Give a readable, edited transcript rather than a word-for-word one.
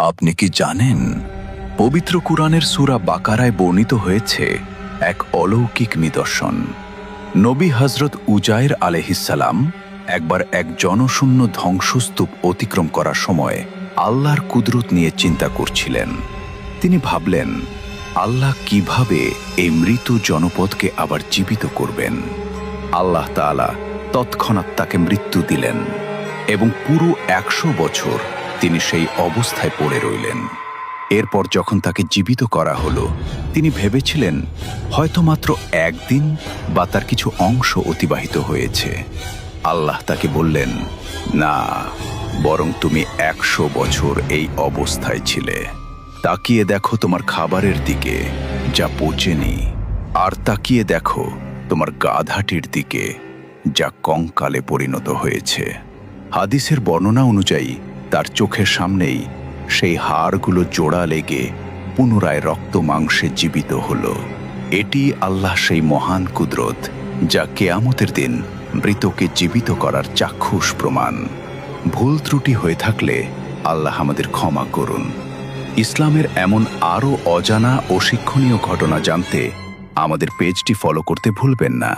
আপনি কি জানেন, পবিত্র কুরআনের সূরা বাকারায় বর্ণিত হয়েছে এক অলৌকিক নিদর্শন। নবী হযরত উজাইর আলাইহিসসালাম একবার এক জনশূন্য ধ্বংসস্তূপ অতিক্রম করার সময় আল্লাহর কুদরত নিয়ে চিন্তা করছিলেন। তিনি ভাবলেন, আল্লাহ কিভাবে এই মৃত জনপদকে আবার জীবিত করবেন। আল্লাহ তাআলা তৎক্ষণাৎ তাকে মৃত্যু দিলেন এবং পুরো 100 বছর তিনি সেই অবস্থায় পড়ে রইলেন। এরপর যখন তাকে জীবিত করা হলো, তিনি ভেবেছিলেন হয়তো মাত্র একদিন বা তার কিছু অংশ অতিবাহিত হয়েছে। আল্লাহ তাকে বললেন, না, বরং তুমি 100 বছর এই অবস্থায় ছিলে। তাকিয়ে দেখো তোমার খাবারের দিকে, যা পচেনি, আর তাকিয়ে দেখো তোমার গাধাটির দিকে, যা কঙ্কালে পরিণত হয়েছে। হাদিসের বর্ণনা অনুযায়ী তার চোখের সামনেই সেই হাড়গুলো জোড়া লেগে পুনরায় রক্ত মাংসে জীবিত হলো। এটি আল্লাহ সেই মহান কুদরত, যা কিয়ামতের দিন মৃতকে জীবিত করার চাক্ষুষ প্রমাণ। ভুল ত্রুটি হয়ে থাকলে আল্লাহ আমাদের ক্ষমা করুন। ইসলামের এমন আরও অজানা ও শিক্ষণীয় ঘটনা জানতে আমাদের পেজটি ফলো করতে ভুলবেন না।